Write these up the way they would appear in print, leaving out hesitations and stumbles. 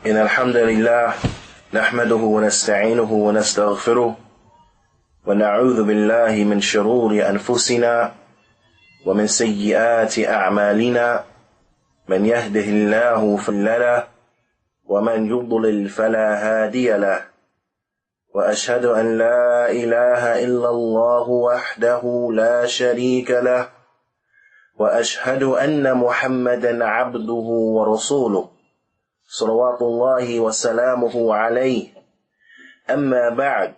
إن الحمد لله نحمده ونستعينه ونستغفره ونعوذ بالله من شرور أنفسنا ومن سيئات أعمالنا من يهده الله فلا له ومن يضلل فلا هادي له وأشهد أن لا إله إلا الله وحده لا شريك له وأشهد أن محمدا عبده ورسوله صلوات الله وسلامه عليه أما بعد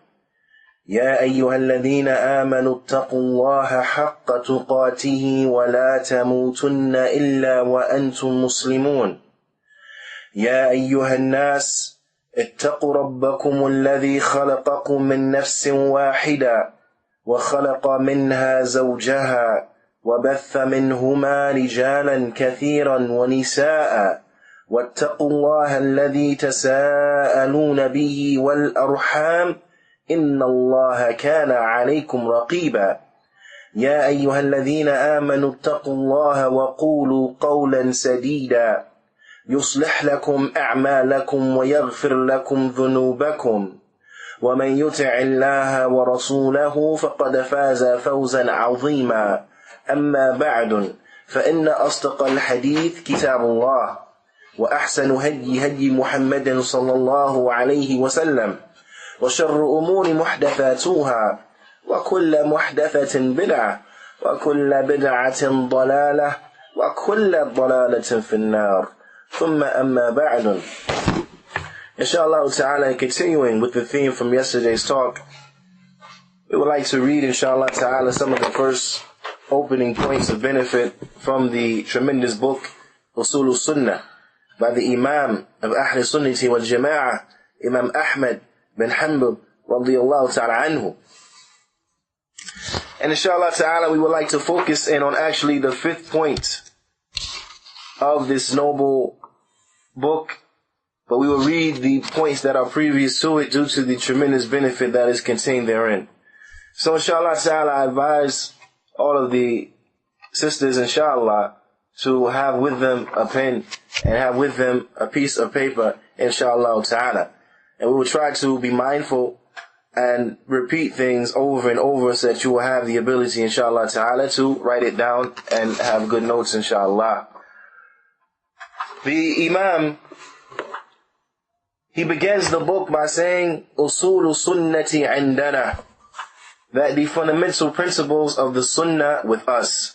يا أيها الذين آمنوا اتقوا الله حق تقاته ولا تموتن إلا وأنتم مسلمون يا أيها الناس اتقوا ربكم الذي خلقكم من نفس واحدة وخلق منها زوجها وبث منهما رجالا كثيرا ونساء واتقوا الله الذي تساءلون به والأرحام إن الله كان عليكم رقيبا يا أيها الذين آمنوا اتقوا الله وقولوا قولا سديدا يصلح لكم أعمالكم ويغفر لكم ذنوبكم ومن يطع الله ورسوله فقد فاز فوزا عظيما أما بعد فإن أصدق الحديث كتاب الله وأحسن هدي محمد صلى الله عليه وسلم وشر أمور محدثاتها وكل محدثة بدعة وكل بدعة ضلالة وكل ضلالة في النار ثم أما بعد. Inshallah ta'ala, continuing with the theme from yesterday's talk, we would like to read inshallah ta'ala some of the first opening points of benefit from the tremendous book Usul Sunnah by the Imam of Ahl Sunnati wal Jama'ah, Imam Ahmad bin Hanbal radiyallahu ta'ala anhu. And inshallah ta'ala, we would like to focus in on actually the fifth point of this noble book, but we will read the points that are previous to it due to the tremendous benefit that is contained therein. So inshallah ta'ala, I advise all of the sisters inshallah to have with them a pen and have with them a piece of paper inshallah ta'ala. And we will try to be mindful and repeat things over and over so that you will have the ability inshallah ta'ala to write it down and have good notes inshallah. The Imam, he begins the book by saying, Usulu Sunnati Indana, that the fundamental principles of the Sunnah with us.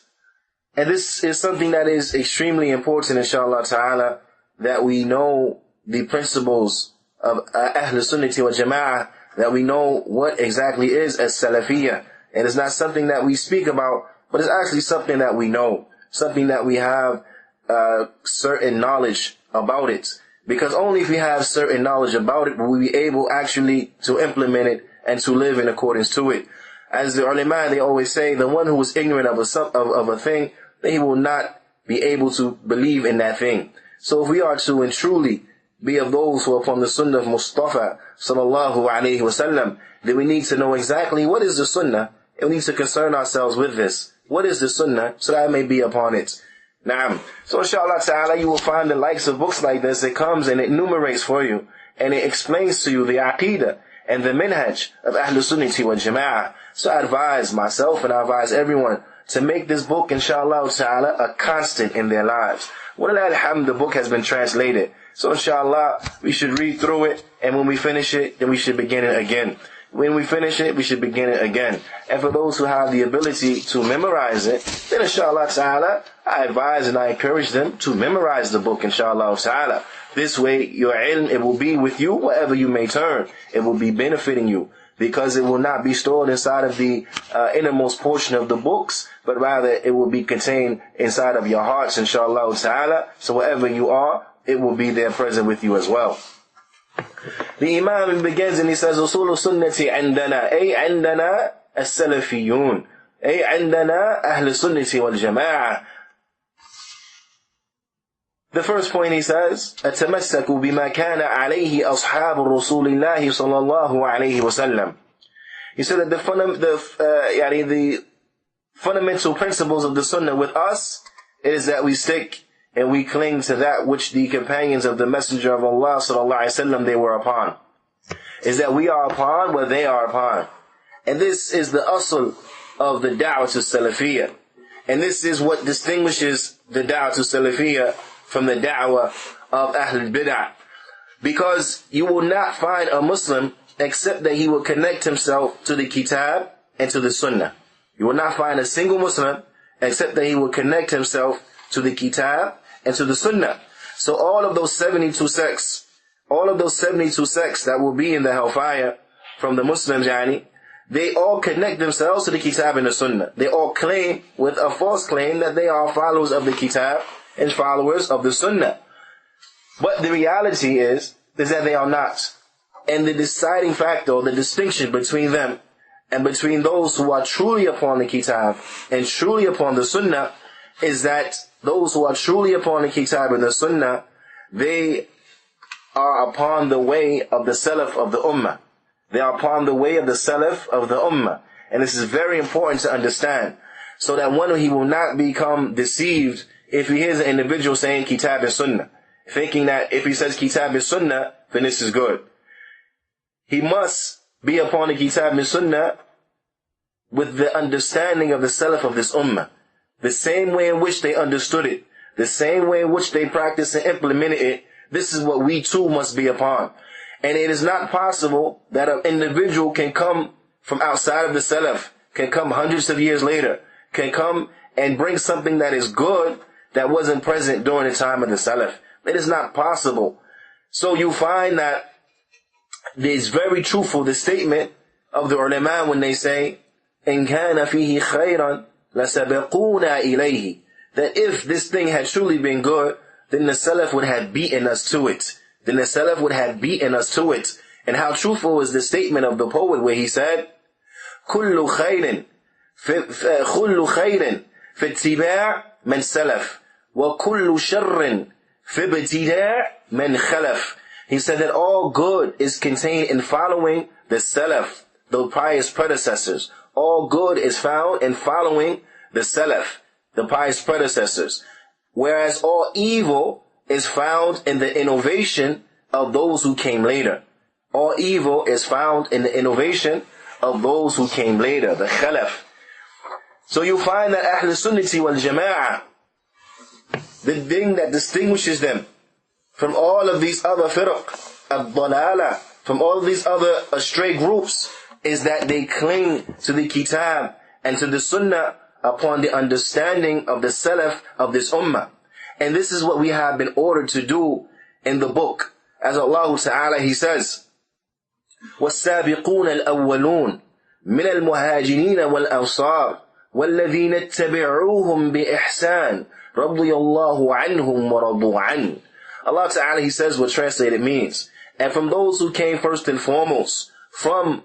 And this is something that is extremely important, inshallah ta'ala, that we know the principles of Ahl Sunnati wal Jama'ah, that we know what exactly is as Salafiyah. And it's not something that we speak about, but it's actually something that we know, something that we have certain knowledge about it. Because only if we have certain knowledge about it will we be able actually to implement it and to live in accordance to it. As the ulama, they always say, the one who is ignorant of a thing, then he will not be able to believe in that thing. So if we are to and truly be of those who are from the Sunnah of Mustafa sallallahu alayhi wasallam, then we need to know exactly what is the Sunnah, and we need to concern ourselves with this. What is the Sunnah, so that I may be upon it. Naam. So inshallah ta'ala, you will find the likes of books like this. It comes and it enumerates for you, and it explains to you the aqidah and the minhaj of Ahl Sunnati wal Jama'ah. So I advise myself and I advise everyone to make this book inshallah ta'ala a constant in their lives. Walillah alhamd, the book has been translated. So inshallah, we should read through it, and when we finish it, then we should begin it again. When we finish it, we should begin it again. And for those who have the ability to memorize it, then inshallah ta'ala, I advise and I encourage them to memorize the book inshallah ta'ala. This way, your ilm, it will be with you wherever you may turn. It will be benefiting you, because it will not be stored inside of the innermost portion of the books, but rather it will be contained inside of your hearts inshallah ta'ala. So wherever you are, it will be there present with you as well. The Imam begins and he says, Usulu Sunnati Indana, ay Indana as-Salafiyun, ay Indana Ahl Sunnati wal Jama'ah. The first point he says, أتمسك بما كان عليه أصحاب رسول الله صلى الله عليه وسلم. He said that the fundamental principles of the Sunnah with us is that we stick and we cling to that which the companions of the Messenger of Allah sallallahu alaihi wasallam they were upon. Is that we are upon what they are upon. And this is the asl of the da'wah to Salafiyya. And this is what distinguishes the da'wah to Salafiyya from the da'wah of Ahlul Bid'ah. Because you will not find a Muslim except that he will connect himself to the Kitab and to the Sunnah. You will not find a single Muslim except that he will connect himself to the Kitab and to the Sunnah. So all of those 72 sects that will be in the hellfire from the Muslims, they all connect themselves to the Kitab and the Sunnah. They all claim, with a false claim, that they are followers of the Kitab and followers of the Sunnah. But the reality is that they are not. And the deciding factor, or the distinction between them and between those who are truly upon the Kitab and truly upon the Sunnah, is that those who are truly upon the Kitab and the Sunnah, they are upon the way of the Salaf of the Ummah. They are upon the way of the Salaf of the Ummah. And this is very important to understand, so that one, he will not become deceived if he hears an individual saying Kitab and Sunnah, thinking that if he says Kitab and Sunnah, then this is good. He must be upon the Kitab and Sunnah with the understanding of the Salaf of this Ummah. The same way in which they understood it, the same way in which they practiced and implemented it, this is what we too must be upon. And it is not possible that an individual can come from outside of the Salaf, can come hundreds of years later, can come and bring something that is good that wasn't present during the time of the Salaf. It is not possible. So you find that it is very truthful, the statement of the ulama when they say, إِن كَانَ فِيهِ خَيْرًا لَسَبَقُونَا إِلَيْهِ, that if this thing had truly been good, then the Salaf would have beaten us to it. And how truthful is the statement of the poet where he said, كُلُّ خَيْرٍ فِي اتِّبَاعِ مَنْ سَلَفٍ وَكُلُّ شَرٍ فِي ابْتِدَاعِ مَنْ خَلَفٍ. He said that all good is contained in following the Salaf, the pious predecessors. All good is found in following the Salaf, the pious predecessors. Whereas all evil is found in the innovation of those who came later. All evil is found in the innovation of those who came later, the Khalaf. So you find that Ahl Sunnati wal Jama'ah, the thing that distinguishes them from all of these other firq, ad-dalala, from all of these other astray groups, is that they cling to the Kitab and to the Sunnah upon the understanding of the Salaf of this Ummah. And this is what we have been ordered to do in the book. As Allah Ta'ala, He says, وَالسَّابِقُونَ الْأَوَّلُونَ مِنَ الْمُهَاجِرِينَ وَالْأَنصَارِ وَالَّذِينَ اتَّبِعُوهُمْ بِإِحْسَانٍ رَضِيَ اللَّهُ عَنْهُمْ وَرَضُوا عَنْهُ. Allah Ta'ala, He says what translated means. And from those who came first and foremost, from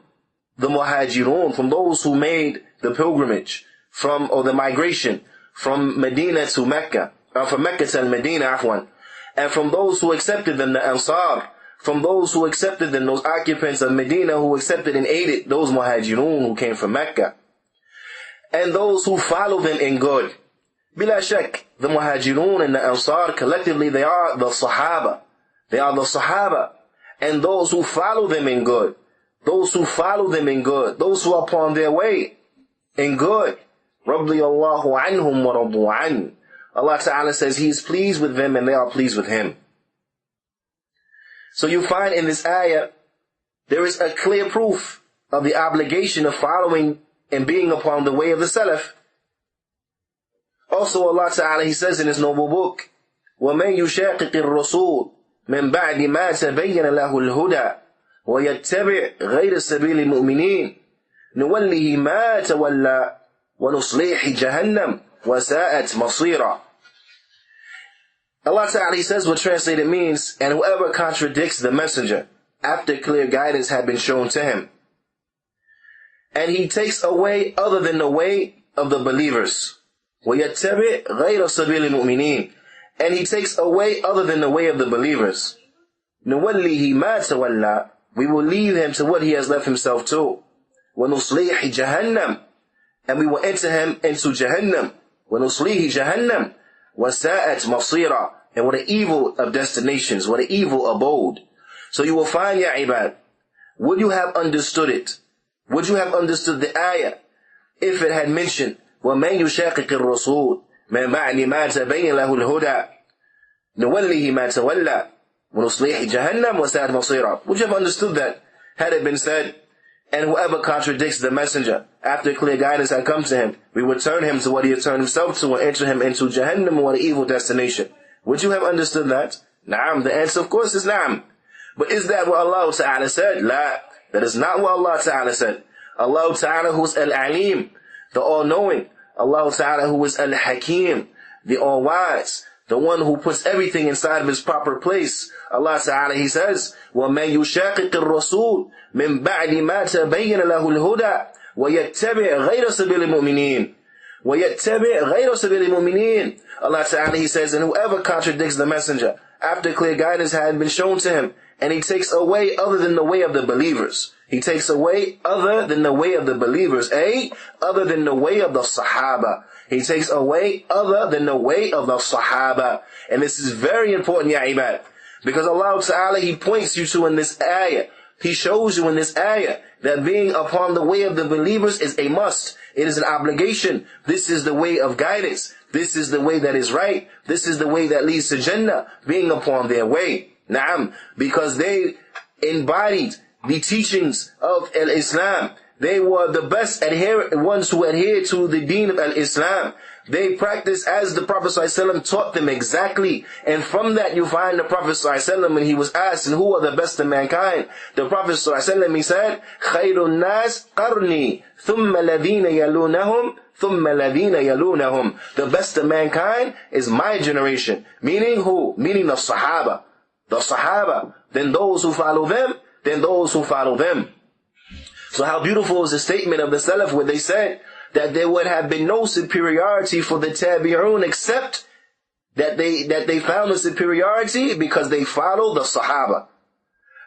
the muhajirun, from those who made the pilgrimage, or the migration from Medina to Mecca, from Mecca to Medina, and from those who accepted them, the Ansar, from those who accepted them, those occupants of Medina who accepted and aided those muhajirun who came from Mecca, and those who follow them in good. Bila shak, the muhajirun and the Ansar, collectively they are the Sahaba. They are the Sahaba. And those who follow them in good. Those who follow them in good. Those who are upon their way in good. رَضِيَ اللَّهُ عَنْهُمْ وَرَضُوا عَنْهُ. Allah Ta'ala says He is pleased with them and they are pleased with Him. So you find in this ayah, there is a clear proof of the obligation of following and being upon the way of the Salaf. Also Allah Ta'ala, He says in His noble book, وَمَنْ يُشَاقِقِ الرَّسُولِ مِنْ بَعْدِ مَا تَبَيَّنَ لَهُ الْهُدَى وَيَتَّبِعْ غَيْرَ سَبِيلِ الْمُؤْمِنِينَ نُوَلِّهِ مَا تَوَلَّى وَنُصْلِيهِ جَهَنَّمْ وَسَاءَتْ مَصِيرًا. Allah Ta'ala, He says what translated means, and whoever contradicts the messenger after clear guidance had been shown to him, and he takes a way other than the way of the believers, وَيَتَّبِعْ غَيْرَ سَبِيلِ الْمُؤْمِنِينَ, and he takes a way other than the way of the believers, نُوَلِّهِ مَا تَوَلَّى, we will lead him to what he has left himself to, وَنُصْلِيهِ جَهَنَّمْ, and we will enter him into Jahannam, وَنُصْلِيهِ جَهَنَّمْ, وَسَاءَتْ مَصِيرًا. And what an evil of destinations, what an evil abode. So you will find, ya ibad, would you have understood it? Would you have understood the ayah if it had mentioned, وَمَنْ يُشَاقِقِ الرَّسُولِ مِنْ بَعْدِ مَا تَبَيَّنَ لَهُ الْهُدَى نُوَلِّهِ مَا تَوَلَّى وَنُصْلِيهِ جَهَنَّمَ وَسَاءَتْ مَصِيرًا. Would you have understood that had it been said, and whoever contradicts the messenger after clear guidance had come to him, we would turn him to what he had turned himself to and enter him into Jahannam, what an evil destination. Would you have understood that? Na'am. The answer of course is na'am. But is that what Allah Ta'ala said? La. That is not what Allah Ta'ala said. Allah Ta'ala who is Al-Alim, the all-knowing. Allah Ta'ala who is Al-Hakim, the all-wise, the one who puts everything inside of his proper place. Allah Ta'ala, He says, وَمَنْ يُشَاقِقِ الرَّسُولِ مِنْ بَعْدِ مَا تَبَيَّنَ لَهُ الْهُدَى وَيَتَّبِعْ غَيْرَ سَبِيلِ الْمُؤْمِنِينَ وَيَتَّبِعْ غَيْرَ سَبِيلِ الْمُؤْمِنِينَ. Allah Ta'ala, He says, and whoever contradicts the messenger after clear guidance had been shown to him, and he takes away other than the way of the believers. He takes away other than the way of the believers, other than the way of the Sahaba. He takes away other than the way of the Sahaba. And this is very important, ya ibad, because Allah Ta'ala, He points you to in this ayah, He shows you in this ayah that being upon the way of the believers is a must. It is an obligation. This is the way of guidance. This is the way that is right. This is the way that leads to Jannah, being upon their way. Naam, because they embodied the teachings of Al-Islam. They were the best ones who adhered to the deen of Al-Islam. They practiced as the Prophet ﷺ taught them exactly. And from that you find the Prophet ﷺ when he was asked, and who are the best of mankind? The Prophet ﷺ, he said, خَيْرُ النَّاسِ قَرْنِي ثُمَّ الَّذِينَ يَلُونَهُمْ ثُمَّ الَّذِينَ يَلُونَهُمْ. The best of mankind is my generation. Meaning who? Meaning the Sahaba. The Sahaba. Then those who follow them. Then those who follow them. So how beautiful is the statement of the Salaf where they said that there would have been no superiority for the Tabi'un except that they found the superiority because they followed the Sahaba.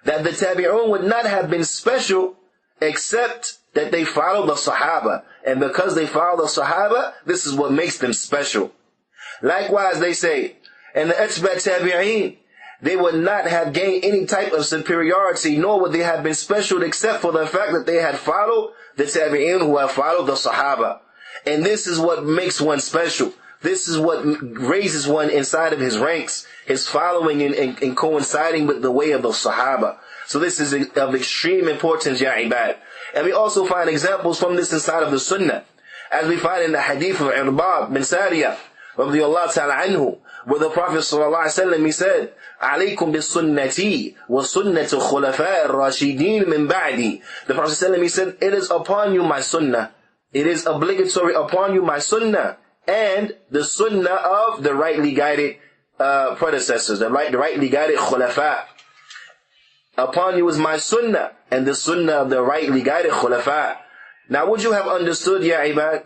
That the Tabi'un would not have been special except that they followed the Sahaba. And because they followed the Sahaba, this is what makes them special. Likewise they say, and the Atba' Tabi'in, they would not have gained any type of superiority, nor would they have been special except for the fact that they had followed the Tabi'in who have followed the Sahaba. And this is what makes one special. This is what raises one inside of his ranks, his following and coinciding with the way of the Sahaba. So this is of extreme importance, ya ibad. And we also find examples from this inside of the Sunnah. As we find in the hadith of Irbad bin Sariyah, radiyallahu ta'ala anhu, where the Prophet ﷺ, he said, عَلَيْكُمْ بِالسُنَّةِ وَسُنَّةُ خُلَفَاءِ الرَّاشِدِينَ مِنْ بَعْدِي. The Prophet ﷺ, he said, it is upon you my sunnah. It is obligatory upon you my sunnah. And the sunnah of the rightly guided predecessors, the rightly guided khulafa. Upon you is my sunnah, and the sunnah of the rightly guided khulafa. Now would you have understood, ya ibad,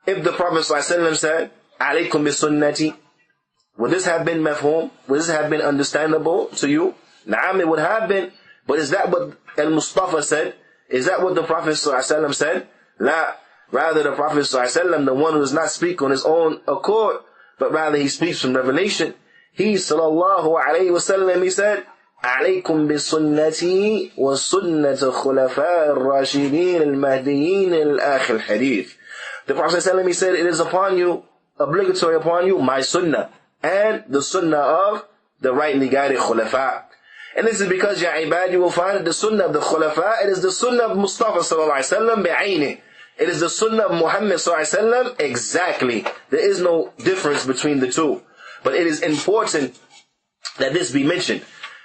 if the Prophet ﷺ said, عَلَيْكُمْ بِالسُنَّةِ? Would this have been mafhum? Would this have been understandable to you? Naam, it would have been. But is that what Al-Mustafa said? Is that what the Prophet ﷺ said? La. Rather the Prophet ﷺ, the one who does not speak on his own accord, but rather he speaks from revelation. He sallallahu alayhi wa sallam, he said, عَلَيْكُمْ بِالسُنَّةِ وَسُنَّةَ خُلَفَاءِ الرَّاشِدِينَ الْمَهْدِيِّينَ الْآخِرِ الْحَدِيثِ. The Prophet ﷺ, he said, it is upon you, obligatory upon you, my sunnah, and the sunnah of the rightly guided khulafa. And this is because, ya ibad, you will find that the sunnah of the khulafa, it is the sunnah of Mustafa sallallahu alayhi wa sallam bi'aynih. It is the sunnah of Muhammad sallallahu alayhi wa sallam exactly. There is no difference between the two. But it is important that this be mentioned,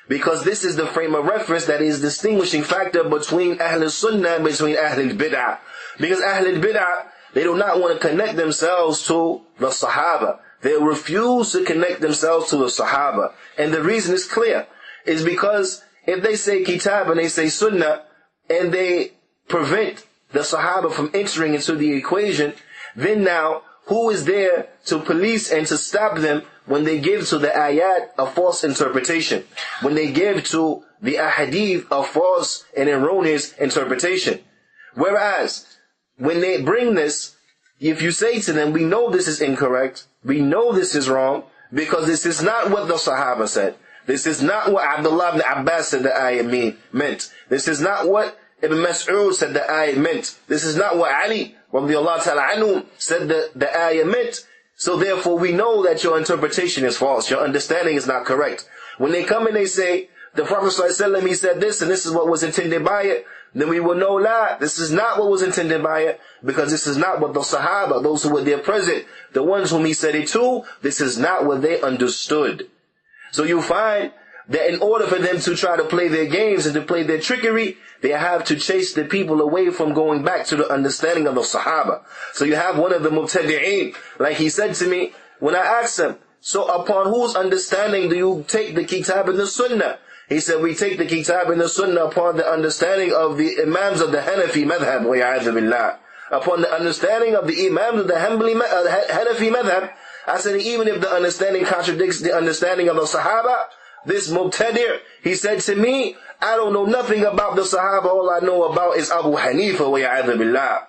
because this is the frame of reference that is distinguishing factor between Ahl Sunnah and between Ahl Bid'ah. Because Ahl Bid'ah, they do not want to connect themselves to the Sahaba. They refuse to connect themselves to the Sahaba. And the reason is clear. Is because if they say Kitab and they say Sunnah, and they prevent the Sahaba from entering into the equation, then now, who is there to police and to stop them when they give to the ayat a false interpretation? When they give to the ahadith a false and erroneous interpretation? Whereas, when they bring this, if you say to them, we know this is incorrect, we know this is wrong, because this is not what the Sahaba said. This is not what Abdullah ibn Abbas said the ayah meant. This is not what Ibn Mas'ud said the ayah meant. This is not what Ali radiallahu ta'ala anhu said the ayah meant. So therefore we know that your interpretation is false. Your understanding is not correct. When they come and they say, the Prophet ﷺ, he said this and this is what was intended by it, then we will know, this is not what was intended by it, because this is not what the Sahaba, those who were there present, the ones whom he said it to, this is not what they understood. So you find that in order for them to try to play their games and to play their trickery, they have to chase the people away from going back to the understanding of the Sahaba. So you have one of the Mubtadi'een, like he said to me, when I asked him, so upon whose understanding do you take the Kitab and the Sunnah? He said, we take the Kitab and the Sunnah upon the understanding of the Imams of the Hanafi Madhab, wa'iyadhu billah. Upon the understanding of the Imams of the Hanafi Madhab. I said, even if the understanding contradicts the understanding of the Sahaba, this Mubtadi', he said to me, I don't know nothing about the Sahaba, all I know about is Abu Hanifa, wa'iyadhu billah.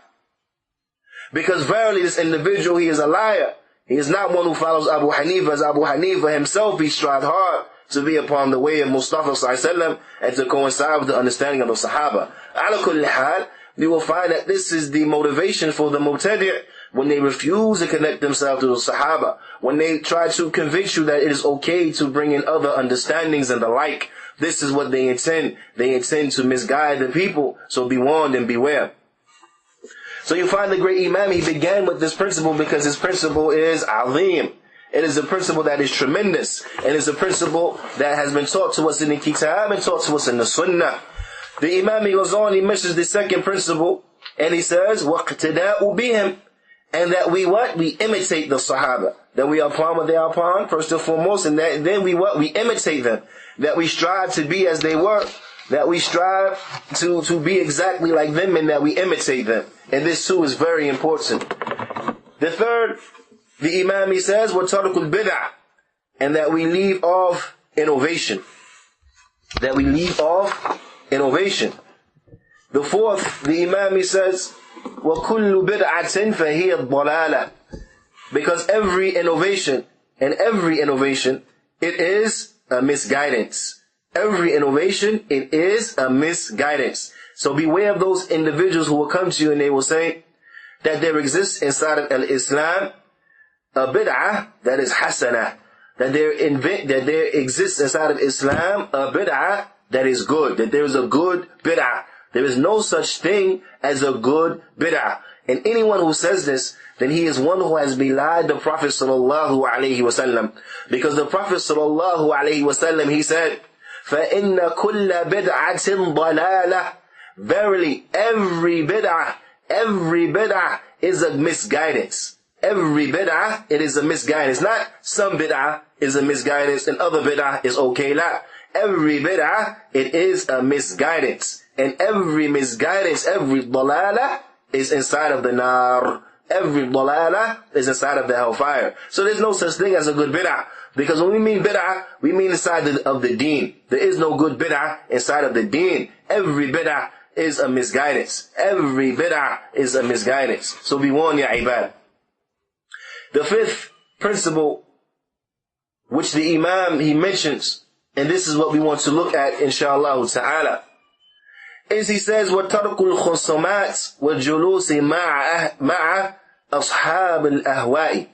Because verily this individual, he is a liar. He is not one who follows Abu Hanifa, as Abu Hanifa himself, he strived hard to be upon the way of Mustafa ﷺ and to coincide with the understanding of the Sahaba. Ala kulli hal, we will find that this is the motivation for the Mubtadi' when they refuse to connect themselves to the Sahaba, when they try to convince you that it is okay to bring in other understandings and the like. This is what they intend. They intend to misguide the people, so be warned and beware. So you find the great Imam, he began with this principle because this principle is azim. It is a principle that is tremendous. It is a principle that has been taught to us in the Kitab and taught to us in the Sunnah. The Imam, he goes on, he mentions the second principle, and he says, وَاقْتِدَاءُ بِهِمْ, and that we what? We imitate the Sahaba. That we are upon what they are upon, first and foremost, and that then we what? We imitate them. That we strive to be as they were. That we strive to be exactly like them, and that we imitate them. And this too is very important. The third, the Imam, he says, وَتَرْكُ الْبِدْعَةِ, and that we leave off innovation. That we leave off innovation. The fourth, the Imam, he says, وَكُلُّ بِدْعَةٍ فَهِيَ الضَّلَالَةِ, because every innovation, it is a misguidance. Every innovation, it is a misguidance. So beware of those individuals who will come to you and they will say that there exists inside of Islam a bid'ah that is hasanah, that there exists inside of Islam a bid'ah that is good, that there is a good bid'ah. There is no such thing as a good bid'ah. And anyone who says this, then he is one who has belied the Prophet sallallahu alaihi wasallam. Because the Prophet sallallahu alaihi wasallam, he said, فَإِنَّ كُلَّ بِدْعَةٍ ضَلَالَةٍ, verily every bid'ah is a misguidance. Every bid'ah, it is a misguidance. Not some bid'ah is a misguidance and other bid'ah is okay. Not. Every bid'ah, it is a misguidance. And every misguidance, every dalalah is inside of the nar. Every dalalah is inside of the hellfire. So there's no such thing as a good bid'ah. Because when we mean bid'ah, we mean inside of the deen. There is no good bid'ah inside of the deen. Every bid'ah is a misguidance. Every bid'ah is a misguidance. So be warned, ya ibad. The fifth principle, which the Imam, he mentions, and this is what we want to look at, inshallah ta'ala, is he says, وَتَرْكُ الْخُصُمَاتِ وَالْجُلُوسِ مَعَ أَصْحَابِ الْأَهْوَاءِ.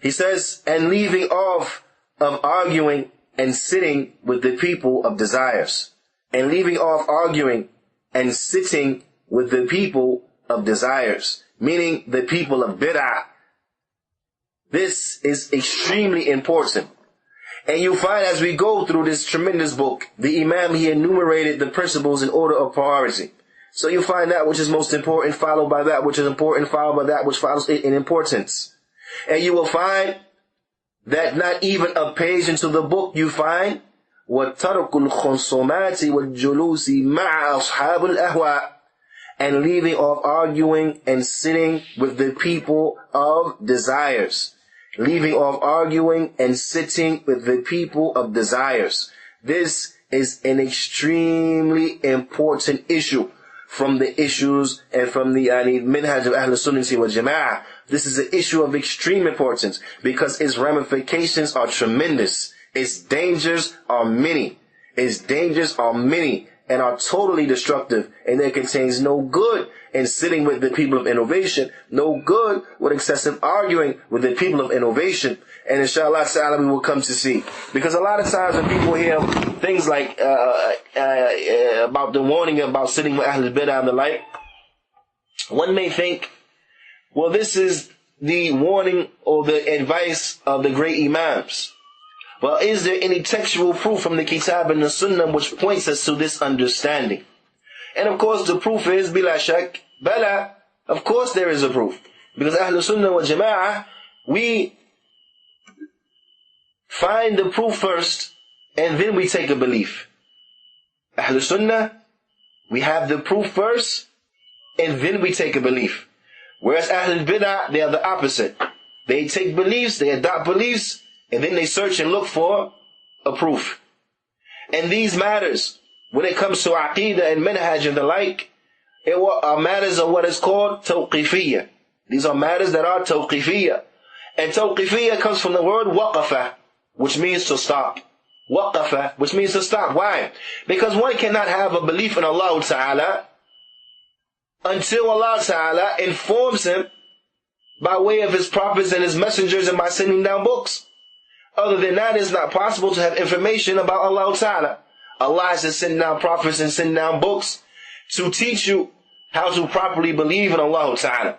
He says, and leaving off of arguing and sitting with the people of desires. And leaving off arguing and sitting with the people of desires. Meaning the people of bid'ah. This is extremely important. And you find as we go through this tremendous book, the Imam, he enumerated the principles in order of priority. So you find that which is most important, followed by that which is important, followed by that which follows it in importance. And you will find that not even a page into the book you find وَتَرْكُ الْخُصُمَاتِ وَالْجُلُوسِ مَعَ أَصْحَابِ الْأَهْوَاءِ, and leaving off arguing and sitting with the people of desires. Leaving off arguing and sitting with the people of desires. This is an extremely important issue from the issues and from the minhaj of Ahl Sunnah wal Jama'ah, This is an issue of extreme importance because its ramifications are tremendous. Its dangers are many. Its dangers are many and are totally destructive, and there contains no good in sitting with the people of innovation, no good with excessive arguing with the people of innovation. And inshallah ta'ala we will come to see. Because a lot of times when people hear things like about the warning about sitting with Ahlul Bidah and the like, one may think, well, this is the warning or the advice of the great Imams. Well, is there any textual proof from the Kitab and the Sunnah which points us to this understanding? And of course the proof is, bila shak, bala, of course there is a proof. Because Ahlul Sunnah wal Jama'ah, we find the proof first, and then we take a belief. Ahlul Sunnah, we have the proof first, and then we take a belief. Whereas Ahlul Bidah, they are the opposite. They take beliefs, they adopt beliefs, and then they search and look for a proof. And these matters, when it comes to Aqidah and Manhaj and the like, are matters of what is called Tawqifiyya. These are matters that are Tawqifiyya. And Tawqifiyya comes from the word Waqafa, which means to stop. Waqafa, which means to stop. Why? Because one cannot have a belief in Allah Ta'ala until Allah Ta'ala informs him by way of His prophets and His messengers and by sending down books. Other than that, it's not possible to have information about Allah Ta'ala. Allah has to send down prophets and send down books to teach you how to properly believe in Allah Ta'ala.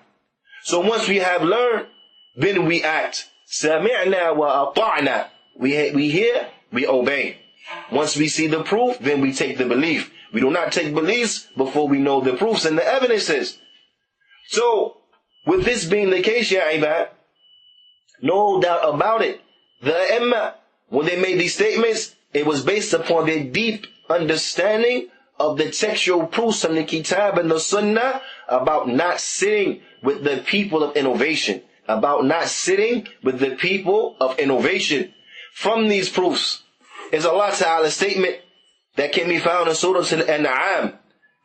So once we have learned, then we act. Sami'na wa ata'na. We hear, we obey. Once we see the proof, then we take the belief. We do not take beliefs before we know the proofs and the evidences. So, with this being the case, ya ibad, no doubt about it, the Imam, when they made these statements, it was based upon their deep understanding of the textual proofs from the Kitab and the Sunnah about not sitting with the people of innovation. About not sitting with the people of innovation. From these proofs is Allah Ta'ala's statement that can be found in Surah Al-An'am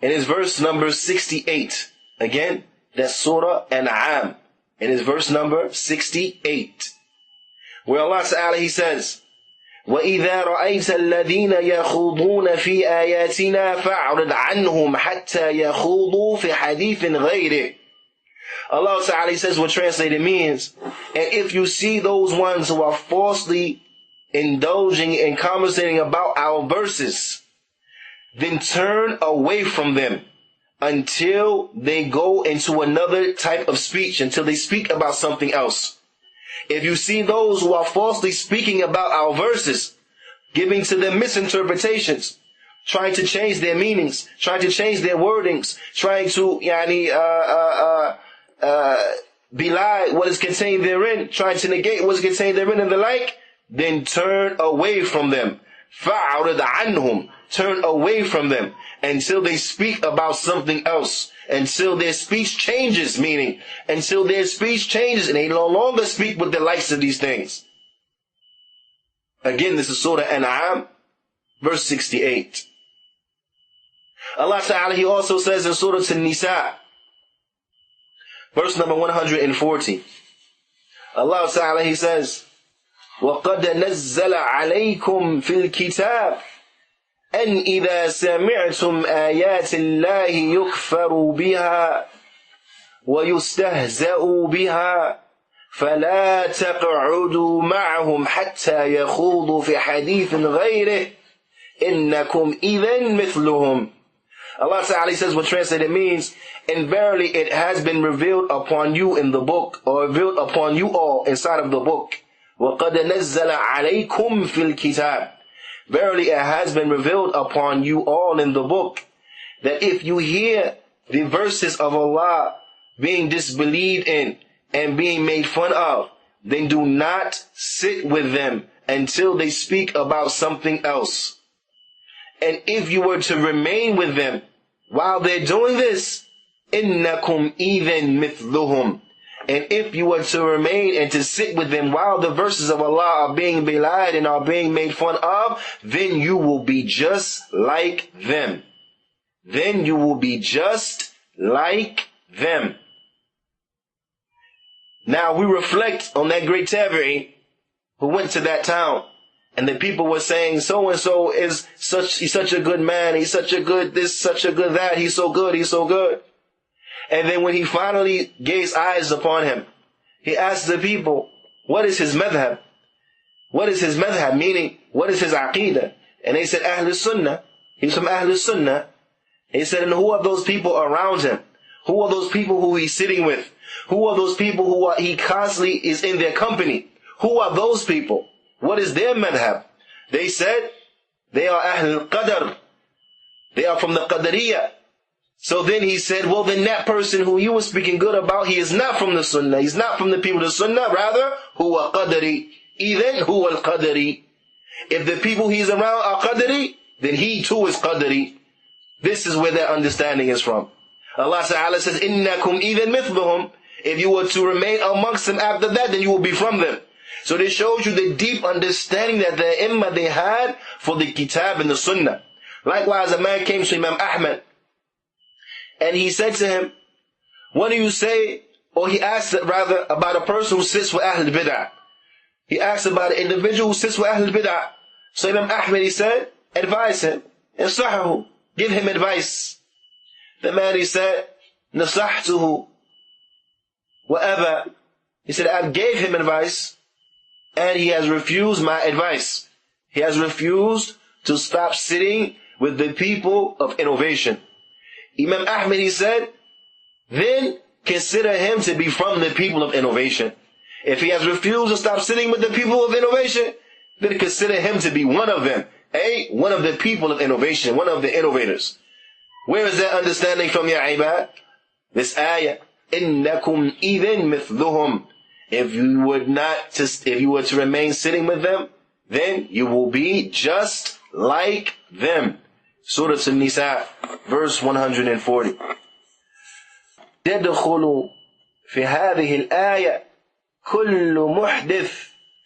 in His verse number 68. Again, that's Surah Al-An'am in His verse number 68. Where Allah Ta'ala, He says, وَإِذَا رَأَيْتَ الَّذِينَ يَخُوضُونَ فِي آيَاتِنَا فَأَعْرِضْ عَنْهُمْ حَتَّى يَخُوضُوا فِي حَدِيثٍ غَيْرِهِ. Allah Ta'ala says what translated means, and if you see those ones who are falsely indulging and conversating about our verses, then turn away from them until they go into another type of speech, until they speak about something else. If you see those who are falsely speaking about our verses, giving to them misinterpretations, trying to change their meanings, trying to change their wordings, trying to belie what is contained therein, trying to negate what is contained therein and the like, then turn away from them. فَأَعْرِضْ عَنْهُمْ. Turn away from them until they speak about something else. Until their speech changes, meaning until their speech changes and they no longer speak with the likes of these things. Again, this is Surah An'am, verse 68. Allah Ta'ala, He also says in Surah An-Nisa, verse number 140. Allah Ta'ala, He says, وَقَدْ نَزَّلَ عَلَيْكُمْ فِي الْكِتَابِ أَنْ إِذَا سَمِعْتُمْ آيَاتِ اللَّهِ يُكْفَرُ بِهَا وَيُسْتَهْزَأُ بِهَا فَلَا تَقْعُدُوا مَعَهُمْ حَتَّى يَخُوضُوا فِي حَدِيثٍ غَيْرِهِ إِنَّكُمْ إِذًا مِثْلُهُمْ. Allah Ta'ala says what translated means, and verily it has been revealed upon you in the book, or revealed upon you all inside of the book. وَقَدْ نَزَّلَ عَلَيْكُمْ فِي الْكِتَابِ. Verily it has been revealed upon you all in the book, that if you hear the verses of Allah being disbelieved in and being made fun of, then do not sit with them until they speak about something else. And if you were to remain with them while they're doing this, إِنَّكُمْ إِذًا مِثْلُهُمْ. And if you were to remain and to sit with them while the verses of Allah are being belied and are being made fun of, then you will be just like them. Then you will be just like them. Now we reflect on that great tabi'i who went to that town, and the people were saying, so-and-so is he's such a good man, he's such a good this, such a good that, he's so good, he's so good. And then when he finally gazed eyes upon him, he asked the people, what is his madhab? What is his madhab? Meaning, what is his aqidah? And they said, Ahlul Sunnah. He's from Ahlul Sunnah. He said, and who are those people around him? Who are those people who he's sitting with? Who are those people he constantly is in their company? Who are those people? What is their madhab? They said, they are Ahlul Qadr. They are from the Qadariyah. So then he said, well, then that person who you were speaking good about, he is not from the Sunnah. He's not from the people of the Sunnah. Rather, huwa Qadari. Even huwa al-Qadari. If the people he's around are Qadari, then he too is Qadari. This is where their understanding is from. Allah Ta'ala says, إِنَّكُمْ إِذًا مِثْلُهُمْ. If you were to remain amongst them after that, then you will be from them. So this shows you the deep understanding that the Imam they had for the Kitab and the Sunnah. Likewise, a man came to Imam Ahmad, and he said to him, what do you say, or he asked rather about a person who sits with Ahl Bid'ah. He asked about an individual who sits with Ahl Bid'ah. So Imam Ahmad, he said, advise him, insahahu, give him advice. The man, he said, nasahtuhu, whatever. He said, I gave him advice, and he has refused my advice. He has refused to stop sitting with the people of innovation. Imam Ahmad, he said, then consider him to be from the people of innovation. If he has refused to stop sitting with the people of innovation, then consider him to be one of them. One of the people of innovation, one of the innovators. Where is that understanding from, ya ibad? This ayah, إِنَّكُمْ إِذًا مِثْلُهُمْ. If you were to remain sitting with them, then you will be just like them. Surah An-Nisa, verse 140. يدخل في هذه الآية كل محدث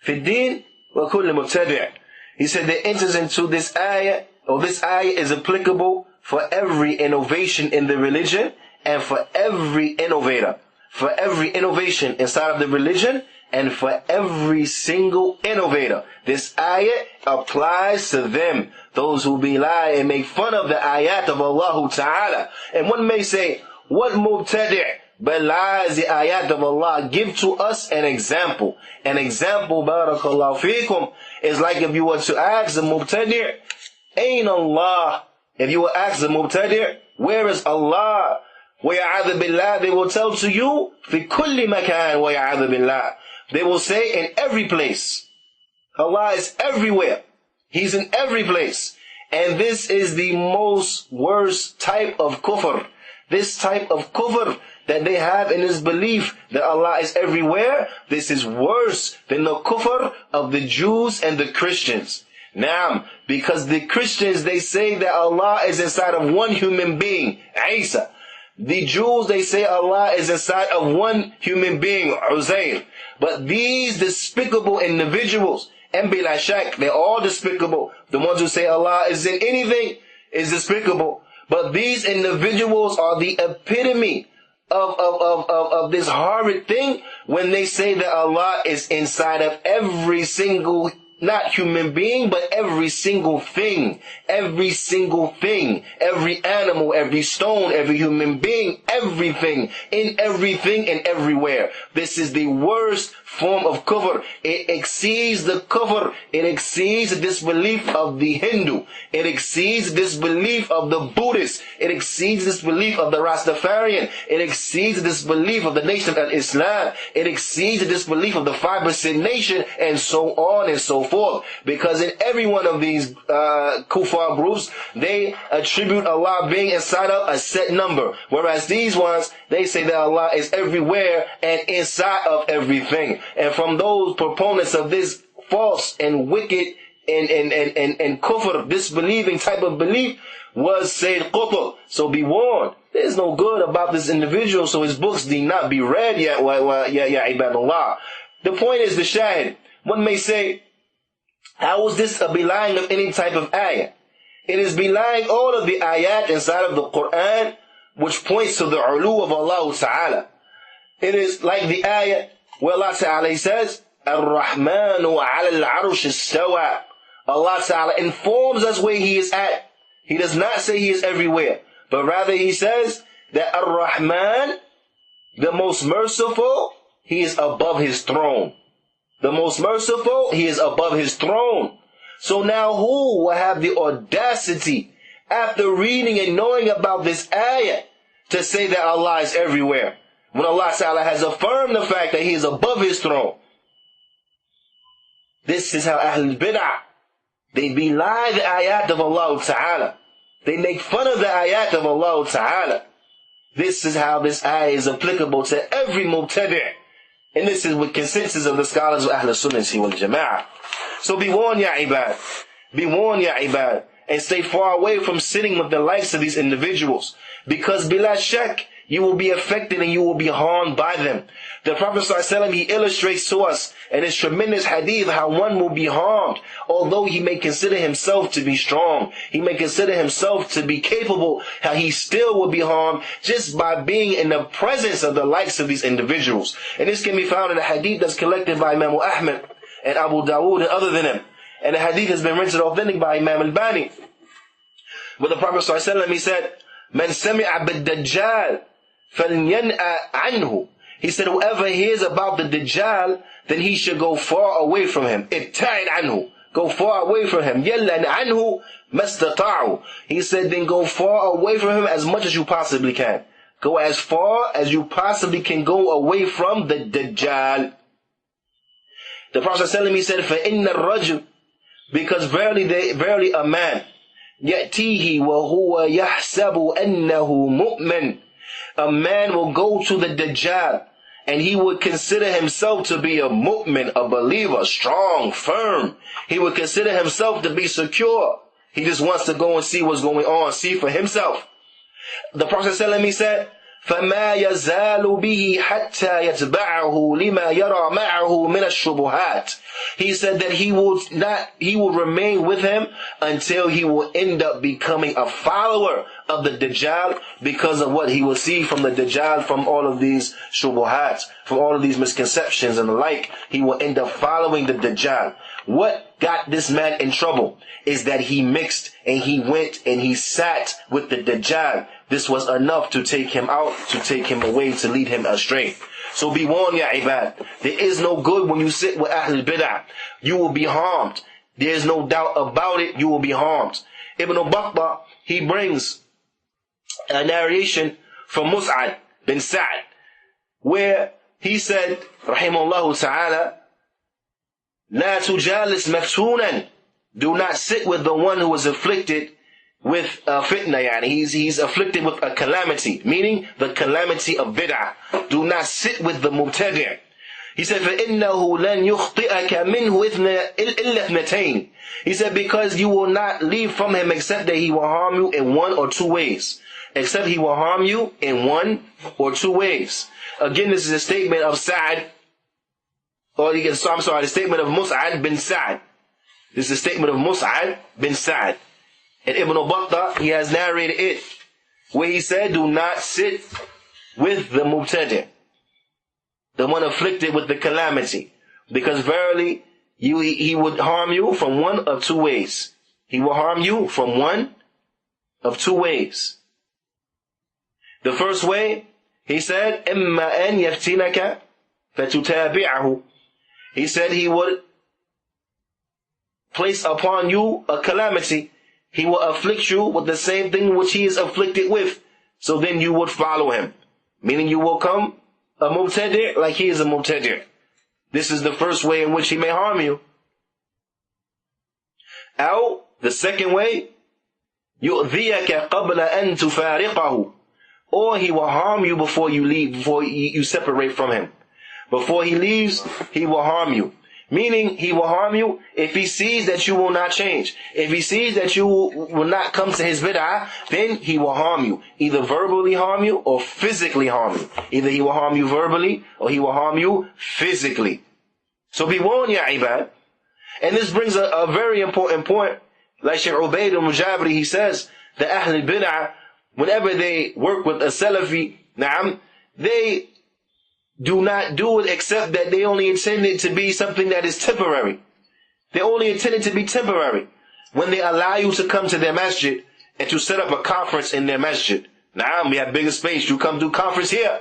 في الدين وكل مبتدع. He said that enters into this ayah, or this ayah is applicable for every innovation in the religion and for every innovator. For every innovation inside of the religion and for every single innovator. This ayah applies to them, those who belie and make fun of the ayat of Allah Ta'ala. And one may say, what mubtadi' belies the ayat of Allah? Give to us an example. An example, barakallahu feekum, is like if you were to ask the mubtadi', Ain Allah? If you were asked the mubtadi', where is Allah? وَيَعَذَ بِاللَّهِ, they will tell to you, فِي كُلِّ مَكَانٍ وَيَعَذَ بِاللَّهِ. They will say in every place. Allah is everywhere. He's in every place. And this is the most worst type of kufr. This type of kufr that they have in this belief that Allah is everywhere, this is worse than the kufr of the Jews and the Christians. Now, because the Christians, they say that Allah is inside of one human being, Isa. The Jews, they say Allah is inside of one human being, Uzair. But these despicable individuals, and bila shak, they're all despicable. The ones who say Allah is in anything is despicable. But these individuals are the epitome of this horrid thing when they say that Allah is inside of every single, not human being, but every single thing. Every single thing. Every animal, every stone, every human being, everything. In everything and everywhere. This is the worst form of kufr. It exceeds the kufr. It exceeds the disbelief of the Hindu. It exceeds the disbelief of the Buddhist. It exceeds the disbelief of the Rastafarian. It exceeds the disbelief of the nation of Islam. It exceeds the disbelief of the 5% nation, and so on and so forth. Because in every one of these kuffar groups, they attribute Allah being inside of a set number. Whereas these ones, they say that Allah is everywhere and inside of everything. And from those proponents of this false and wicked and kufr, disbelieving type of belief, was Sayyid Qutb. So be warned, there's no good about this individual, so his books need not be read yet, ya ibadallah. The point is the shahid. One may say, how is this a belying of any type of ayah? It is belying all of the ayat inside of the Qur'an, which points to the ulu of Allah Ta'ala. It is like the ayah, where Allah Ta'ala says, Ar-Rahmanu ala al-Arsh istawa. Allah Ta'ala informs us where He is at. He does not say He is everywhere, but rather He says that Ar-Rahman, the most merciful, He is above His throne. The most merciful, He is above His throne. So now who will have the audacity, after reading and knowing about this ayah, to say that Allah is everywhere, when Allah Ta'ala has affirmed the fact that He is above His throne? This is how Ahlul Bid'ah, they belie the ayat of Allah Ta'ala. They make fun of the ayat of Allah Ta'ala. This is how this ayah is applicable to every mubtadi'. And this is with consensus of the scholars of Ahl Sunnah wal Jama'ah. So be warned, ya ibad. Be warned, ya ibad. And stay far away from sitting with the likes of these individuals. Because bila shak, you will be affected and you will be harmed by them. The Prophet ﷺ, he illustrates to us in his tremendous hadith how one will be harmed, although he may consider himself to be strong. He may consider himself to be capable, how he still will be harmed just by being in the presence of the likes of these individuals. And this can be found in a hadith that's collected by Imam Ahmad and Abu Dawood and other than him. And the hadith has been rendered authentic by Imam al-Bani. But the Prophet ﷺ, he said, Man sami'a bid-dajjal فَلْيَنْأَ عَنْهُ. He said, whoever hears about the Dajjal, then he should go far away from him. ابتعد عنه. Go far away from him. يَلَّنْ عَنْهُ مَسْتَطَعُ. He said, then go far away from him as much as you possibly can. Go as far as you possibly can go away from the Dajjal. The Prophet ﷺ, he said, فَإِنَّ الرَّجُلِ, because verily a man, يَأْتِيهِ وَهُوَ يَحْسَبُ أَنَّهُ مُؤْمِنٌ. A man will go to the Dajjal and he would consider himself to be a mu'min, a believer, strong, firm. He would consider himself to be secure. He just wants to go and see what's going on, see for himself. The Prophet ﷺ, he said, فَمَا يَزَالُ بِهِ حَتَّى يَتْبَعَهُ لِمَا يَرَى مَعَهُ مِنَ الشُّبُهَاتِ. He said that he will remain with him until he will end up becoming a follower of the Dajjal because of what he will see from the Dajjal, from all of these shubuhat, from all of these misconceptions and the like. He will end up following the Dajjal. What got this man in trouble is that he mixed and he went and he sat with the Dajjal. This was enough to take him out, to take him away, to lead him astray. So be warned, ya ibad. There is no good when you sit with Ahlul Bid'ah. You will be harmed. There is no doubt about it. You will be harmed. Ibn Battah, he brings a narration from Mus'ad bin Sa'd, where he said, rahimahullah ta'ala, La tujalis maftunan. Do not sit with the one who is afflicted with a fitna, yani. He's afflicted with a calamity, meaning the calamity of bid'ah. Do not sit with the mubtadi'. He said, فَإِنَّهُ لَنْ يُخْطِئَكَ مِنْهُ إِلَّا اثْنَتَيْنِ. He said, because you will not leave from him except that he will harm you in one or two ways. Except he will harm you in one or two ways. Again, this is a statement of Sa'd, the statement of Mus'ad bin Sa'd. This is a statement of Mus'ad bin Sa'd. And Ibn Battah, he has narrated it, where he said, do not sit with the mubtadi', the one afflicted with the calamity, because verily he would harm you from one of two ways. He will harm you from one of two ways. The first way, he said, إِمَّا أَنْ يَفْتِنَكَ فَتُتَابِعَهُ. He said he would place upon you a calamity. He will afflict you with the same thing which he is afflicted with. So then you would follow him. Meaning you will come a mubtadi' like he is a mubtadi'. This is the first way in which he may harm you. Or the second way, يُؤْذِيَكَ قَبْلَ أَن تُفَارِقَهُ. Or he will harm you before you leave, before you separate from him. Before he leaves, he will harm you. Meaning, he will harm you if he sees that you will not change. If he sees that you will not come to his bid'ah, then he will harm you. Either verbally harm you or physically harm you. Either he will harm you verbally or he will harm you physically. So be warned, ya ibad. And this brings a very important point. Like Shaykh Ubaid al-Mujabri, he says, the Ahl al-Bid'ah, whenever they work with a Salafi, they do not do it except that they only intend it to be something that is temporary. They only intend it to be temporary. When they allow you to come to their masjid and to set up a conference in their masjid. Now we have bigger space. You come do conference here.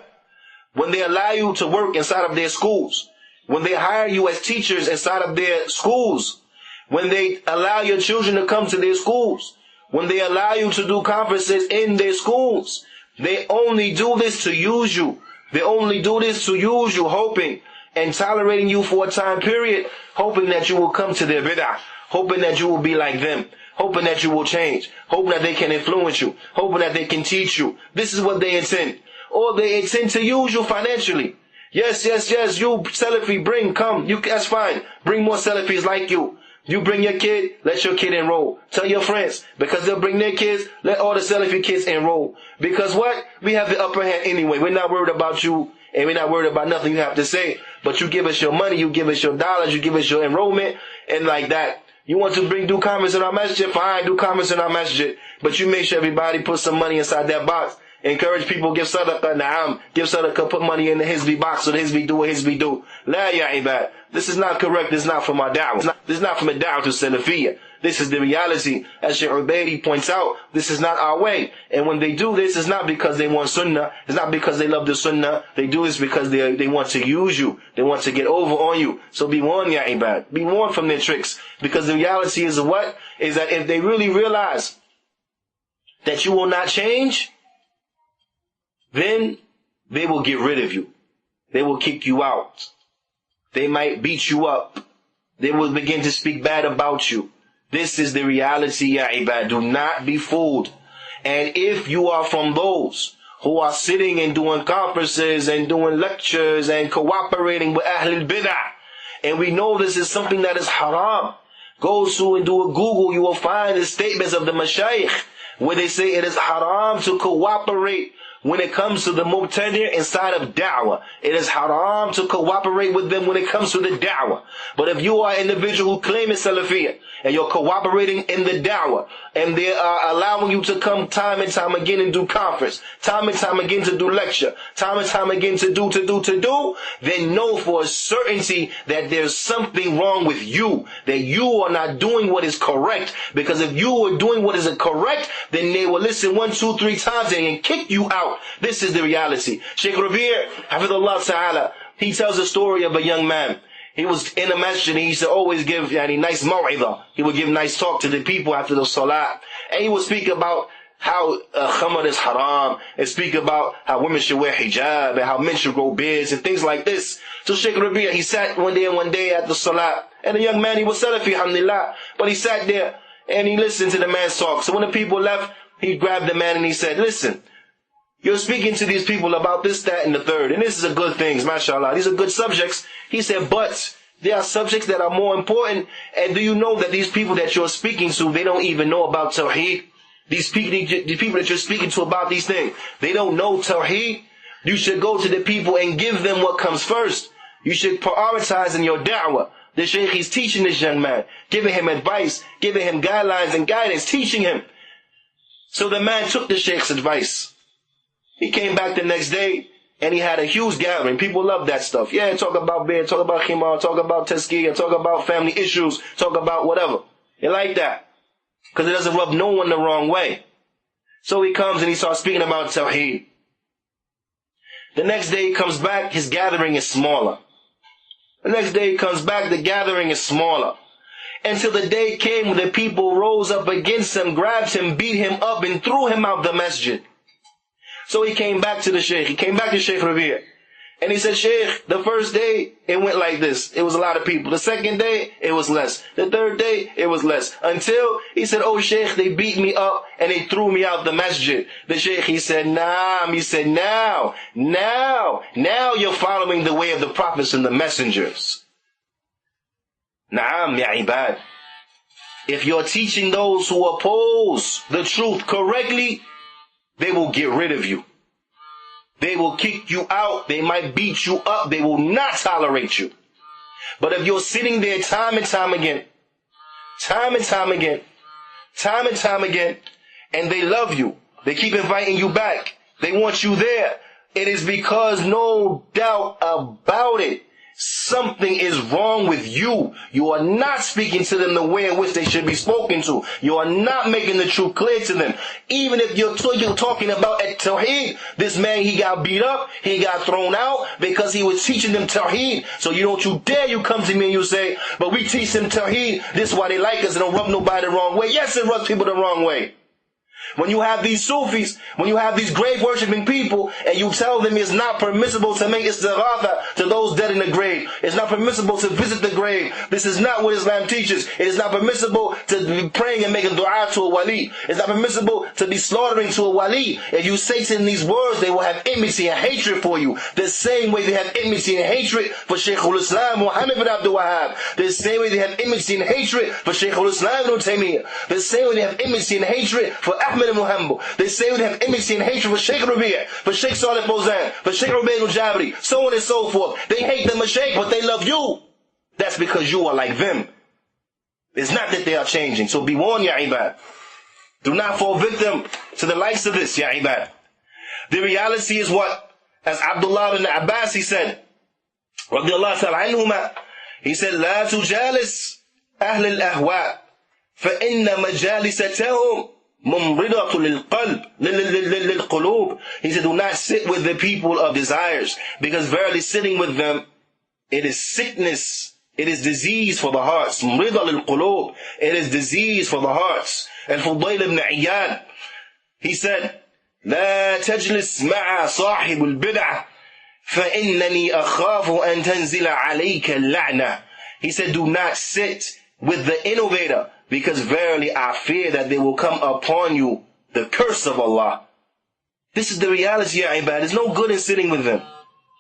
When they allow you to work inside of their schools. When they hire you as teachers inside of their schools. When they allow your children to come to their schools. When they allow you to do conferences in their schools. They only do this to use you. They only do this to use you, hoping and tolerating you for a time period, hoping that you will come to their bid'ah, hoping that you will be like them, hoping that you will change, hoping that they can influence you, hoping that they can teach you. This is what they intend. Or they intend to use you financially. Yes, you Salafi, come, that's fine. Bring more Salafis like you. You bring your kid, let your kid enroll. Tell your friends, because they'll bring their kids, let all the Salafi kids enroll. Because what? We have the upper hand anyway. We're not worried about you, and we're not worried about nothing you have to say. But you give us your money, you give us your dollars, you give us your enrollment, and like that. You want to do comments in our masjid? Fine, do comments in our masjid. But you make sure everybody put some money inside that box. Encourage people, give sadaqah, na'am. Give sadaqah, put money in the Hizbi box so the Hizbi do what Hizbi do. La ya ibad. This is not correct. This is not from our da'wah. This is not from a da'wah to Salafiyya. This is the reality. As Shaykh Ubaydi points out, this is not our way. And when they do this, it's not because they want Sunnah. It's not because they love the Sunnah. They do this because they want to use you. They want to get over on you. So be warned, ya ibad. Be warned from their tricks. Because the reality is what? Is that if they really realize that you will not change, then they will get rid of you. They will kick you out. They might beat you up. They will begin to speak bad about you. This is the reality, ya ibad. Do not be fooled. And if you are from those who are sitting and doing conferences and doing lectures and cooperating with Ahlul Bid'ah, and we know this is something that is haram, go to and do a Google, you will find the statements of the Mashayikh where they say it is haram to cooperate when it comes to the mubtadi' inside of da'wah. It is haram to cooperate with them when it comes to the da'wah. But if you are an individual who claims Salafiyya, and you're cooperating in the da'wah, and they are allowing you to come time and time again and do conference, time and time again to do lecture, time and time again to do, then know for a certainty that there's something wrong with you, that you are not doing what is correct. Because if you were doing what is correct, then they will listen 1, 2, 3 times and kick you out. This is the reality. Shaykh Rabi', Hafidhullah Ta'ala, he tells a story of a young man. He was in a masjid and he used to always give nice maw'idah. He would give nice talk to the people after the salah. And he would speak about how khamr is haram, and speak about how women should wear hijab, and how men should grow beards, and things like this. So Shaykh Rabi', he sat one day at the salah, and the young man, he was Salafi, alhamdulillah, but he sat there and he listened to the man's talk. So when the people left, he grabbed the man and he said, listen, you're speaking to these people about this, that, and the third. And this is a good things, mashallah. These are good subjects. He said, but there are subjects that are more important. And do you know that these people that you're speaking to, they don't even know about Tawheed? The people that you're speaking to about these things, they don't know Tawheed. You should go to the people and give them what comes first. You should prioritize in your da'wah. The Shaykh is teaching this young man, giving him advice, giving him guidelines and guidance, teaching him. So the man took the Shaykh's advice. He came back the next day and he had a huge gathering. People love that stuff. Yeah, talk about bed, talk about khimar, talk about tazkiyah, talk about family issues, talk about whatever. They like that. Because it doesn't rub no one the wrong way. So he comes and he starts speaking about Tawheed. The next day he comes back, his gathering is smaller. The next day he comes back, the gathering is smaller. Until the day came when the people rose up against him, grabbed him, beat him up, and threw him out the masjid. So he came back to the Shaykh. He came back to Shaykh Rabi'. And he said, Shaykh, the first day, it went like this. It was a lot of people. The second day, it was less. The third day, it was less. Until, he said, oh Shaykh, they beat me up and they threw me out the masjid. The Shaykh, he said, Naam. He said, now you're following the way of the prophets and the messengers. Naam, ya ibad. If you're teaching those who oppose the truth correctly, they will get rid of you. They will kick you out. They might beat you up. They will not tolerate you. But if you're sitting there time and time again, and they love you, they keep inviting you back, they want you there, it is because no doubt about it, something is wrong with you. You are not speaking to them the way in which they should be spoken to. You are not making the truth clear to them. Even if you're talking about at Tawheed, this man, he got beat up, he got thrown out because he was teaching them Tawheed. So you dare you come to me and you say, but we teach them Tawheed, this is why they like us, and don't rub nobody the wrong way. Yes, it rubs people the wrong way. When you have these Sufis, when you have these grave worshipping people, and you tell them it's not permissible to make istighatha to those dead in the grave, it's not permissible to visit the grave, this is not what Islam teaches. It is not permissible to be praying and making dua to a wali. It's not permissible to be slaughtering to a wali. If you say to them these words, they will have enmity and hatred for you. The same way they have enmity and hatred for Shaykh al-Islam Muhammad bin Abdul Wahhab. The same way they have enmity and hatred for Shaykh al-Islam ibn Taymiyyah. The same way they have enmity and hatred for Ahmed Muhammad. They say we have enmity and hatred for Sheikh Rabi', for Sheikh Salih Fawzan, for Sheikh Rubayn al-Jabri, so on and so forth. They hate the Mashaykh, but they love you. That's because you are like them. It's not that they are changing. So be warned, ya ibad. Do not fall victim to the likes of this, ya ibad. The reality is what? As Abdullah ibn Abbas, he said, radiyallahu ta'ala anhuma, he said, لا تجالس أهل الأهواء فإن مجالستهم ممرضة للقلوب. He said, do not sit with the people of desires, because verily sitting with them, it is sickness, it is disease for the hearts. ممرضة للقلوب, it is disease for the hearts. And Fudayl ibn Iyad, he said, لا تجلس مع صاحب البدع فإنني أخاف أن تنزل عليك اللعنة. He said, do not sit with the innovator, because verily I fear that they will come upon you the curse of Allah. This is the reality, ya ibad. There's no good in sitting with them.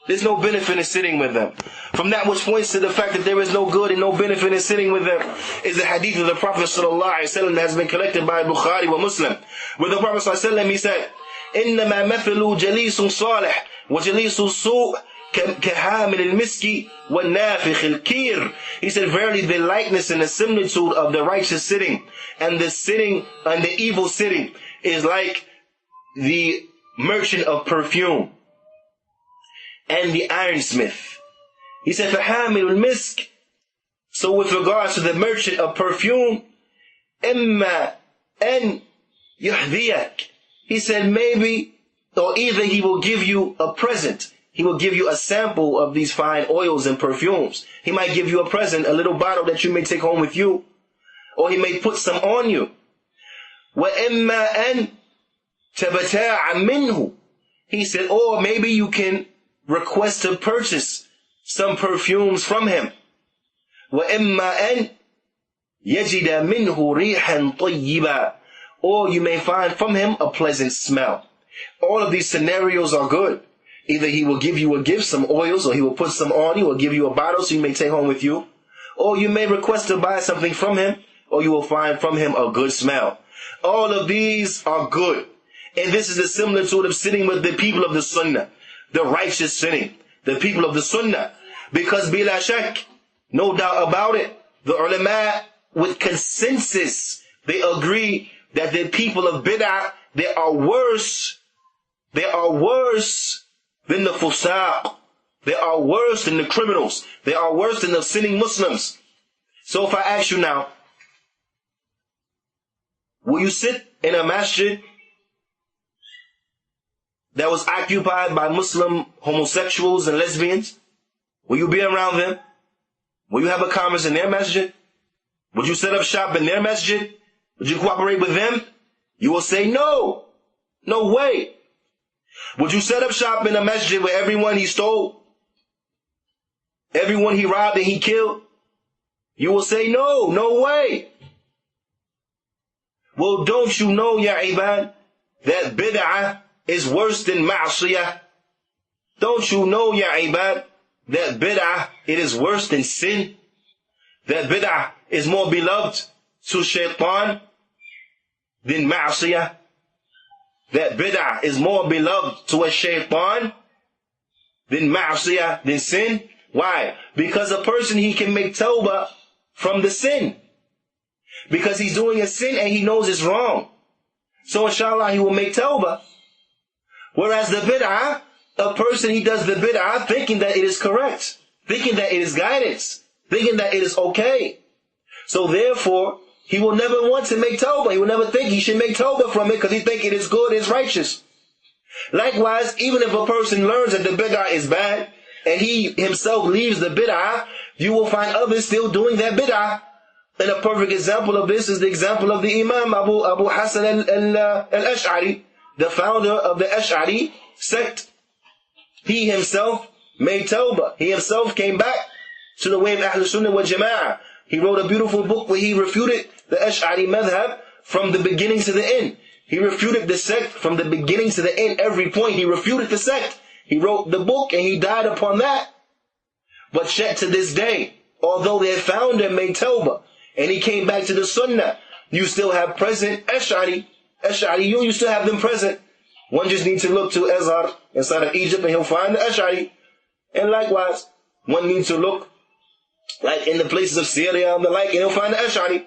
There's no benefit in sitting with them. From that which points to the fact that there is no good and no benefit in sitting with them is the hadith of the Prophet ﷺ that has been collected by Bukhari wa Muslim. Where the Prophet ﷺ, he said, إِنَّمَا مَثَلُ جَلِيسٌ صَالِحٌ وَجَلِيسُ السُّوء كَحَامِلِ الْمِسْكِ وَالنَّافِخِ الْكِيرِ. He said, verily the likeness and the similitude of the righteous sitting and the sitting and the evil sitting is like the merchant of perfume and the ironsmith. He said, فَحَامِلُ الْمِسْكِ. So with regards to the merchant of perfume, إِمَّا أَن يُحْذِيَكَ. He said, maybe, or either he will give you a present. He will give you a sample of these fine oils and perfumes. He might give you a present, a little bottle that you may take home with you. Or he may put some on you. وَإِمَّا أَن تَبْتَاعَ مِنْهُ. He said, or maybe you can request to purchase some perfumes from him. وَإِمَّا أَن يَجِدَ مِنْهُ رِيحًا طَيِّبًا. Or you may find from him a pleasant smell. All of these scenarios are good. Either he will give you a gift, some oils, or he will put some on you, or give you a bottle so you may take home with you. Or you may request to buy something from him, or you will find from him a good smell. All of these are good. And this is the similitude of sitting with the people of the Sunnah, the righteous sitting, the people of the Sunnah. Because bila shak, no doubt about it, the ulama with consensus, they agree that the people of bid'ah, they are worse than the fusaq. They are worse than the criminals. They are worse than the sinning Muslims. So if I ask you now, will you sit in a masjid that was occupied by Muslim homosexuals and lesbians? Will you be around them? Will you have a conference in their masjid? Would you set up shop in their masjid? Would you cooperate with them? You will say no. No way. Would you set up shop in a masjid where everyone he stole, everyone he robbed and he killed? You will say no. No way. Well, don't you know, ya ibad, that bid'ah is worse than ma'asiyah? Don't you know, ya ibad, that bid'ah, it is worse than sin? That bid'ah is more beloved to shaitan than ma'asiyah? That bid'ah is more beloved to a shaitan than ma'asiyah, than sin? Why? Because a person, he can make tawbah from the sin. Because he's doing a sin and he knows it's wrong. So inshallah he will make tawbah. Whereas the bid'ah, a person, he does the bid'ah thinking that it is correct, thinking that it is guidance, thinking that it is okay. So therefore, he will never want to make tawbah. He will never think he should make tawbah from it because he think it is good, it is righteous. Likewise, even if a person learns that the bid'ah is bad and he himself leaves the bid'ah, you will find others still doing that bid'ah. And a perfect example of this is the example of the Imam Abu Hassan al-Ash'ari, the founder of the Ash'ari sect. He himself made tawbah. He himself came back to the way of Ahlul Sunnah wal Jama'ah. He wrote a beautiful book where he refuted the Ash'ari madhab from the beginning to the end. He refuted the sect from the beginning to the end. Every point he refuted the sect. He wrote the book and he died upon that. But yet to this day, although their founder made tawbah and he came back to the Sunnah, you still have present Ash'ari. You still have them present. One just needs to look to Azhar inside of Egypt and he'll find the Ash'ari. And likewise, one needs to look like in the places of Syria and the like, and he'll find the Ash'ari.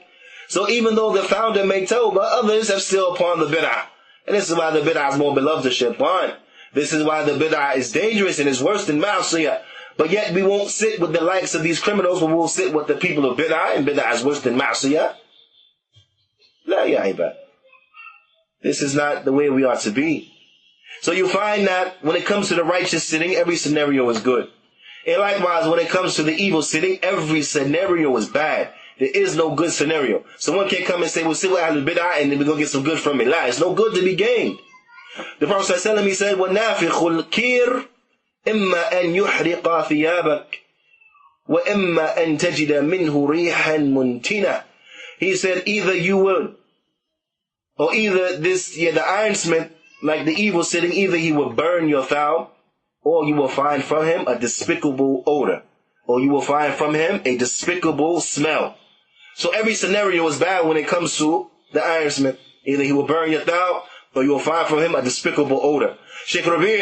So even though the founder made tawbah, others have still upon the bid'ah. And this is why the bid'ah is more beloved to shaitan. This is why the bid'ah is dangerous and is worse than ma'asiyah. But yet we won't sit with the likes of these criminals, but we'll sit with the people of bid'ah, and bid'ah is worse than ma'asiyah. La ya ibad. This is not the way we are to be. So you find that when it comes to the righteous sitting, every scenario is good. And likewise, when it comes to the evil sitting, every scenario is bad. There is no good scenario. Someone can't come and say, we'll sit with Ahlul Bid'ah and then we're going to get some good from it. It's no good to be gained. The Prophet ﷺ, he said, وَنَافِخُ الْكِيرِ إِمَّا أَن يُحْرِقَ ثِيَابَكَ وَإِمَّا أَن تَجِدَ مِنْهُ رِيحًا مُنْتِنًا. He said, either you will, or either the ironsmith, like the evil sitting, either he will burn your thawb, or you will find from him a despicable odor, or you will find from him a despicable smell. So every scenario is bad when it comes to the ironsmith. Either he will burn your thawb, or you will find from him a despicable odor. Shaykh Rabi',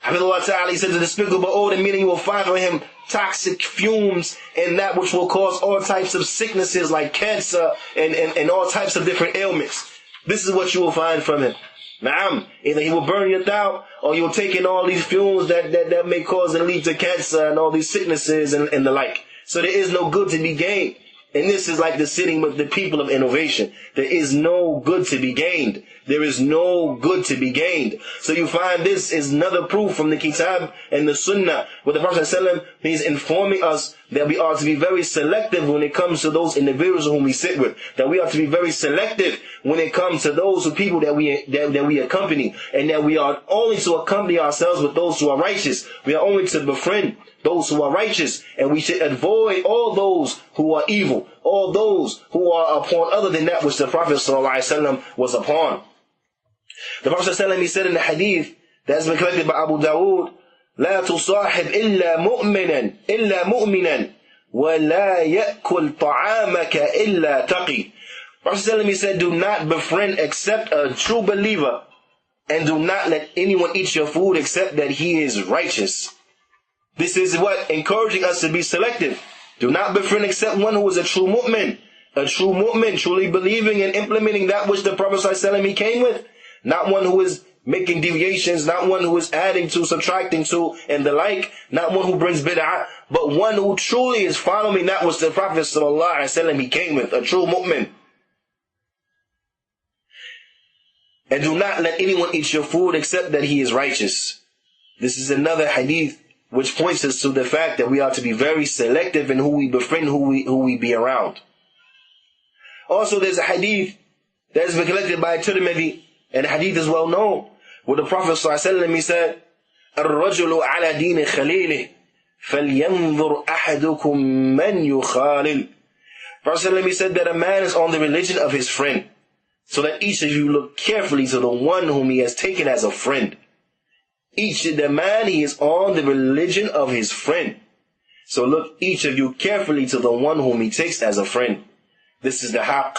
Hafidhullah Ta'ala, he says a despicable odor, meaning you will find from him toxic fumes and that which will cause all types of sicknesses like cancer and all types of different ailments. This is what you will find from him. Na'am, either he will burn your thawb, or you will take in all these fumes that may cause and lead to cancer and all these sicknesses and the like. So there is no good to be gained. And this is like the sitting with the people of innovation. There is no good to be gained. There is no good to be gained. So you find this is another proof from the Kitab and the Sunnah, where the Prophet ﷺ, he's informing us that we are to be very selective when it comes to those individuals whom we sit with. That we are to be very selective when it comes to those people that we accompany. And that we are only to accompany ourselves with those who are righteous. We are only to befriend those who are righteous, and we should avoid all those who are evil, all those who are upon other than that which the Prophet ﷺ was upon. The Prophet ﷺ, he said in the hadith that has been collected by Abu Dawood, لا تصاحب إلا مؤمنا ولا يأكل طعامك إلا تقي. Prophet ﷺ, he said, do not befriend except a true believer, and do not let anyone eat your food except that he is righteous. This is what encouraging us to be selective. Do not befriend except one who is a true mu'min. A true mu'min, truly believing and implementing that which the Prophet ﷺ he came with. Not one who is making deviations, not one who is adding to, subtracting to, and the like. Not one who brings bid'ah, but one who truly is following that which the Prophet ﷺ he came with. A true mu'min. And do not let anyone eat your food except that he is righteous. This is another hadith which points us to the fact that we are to be very selective in who we befriend, who we be around. Also, there's a hadith that has been collected by Tirmidhi, and the hadith is well known, where the Prophet ﷺ he said, الرجل على دين خليله فلينظر أحدكم من يخالل. Prophet ﷺ he said that a man is on the religion of his friend, so that each of you look carefully to the one whom he has taken as a friend. The man, he is on the religion of his friend. So look, each of you carefully to the one whom he takes as a friend. This is the haqq.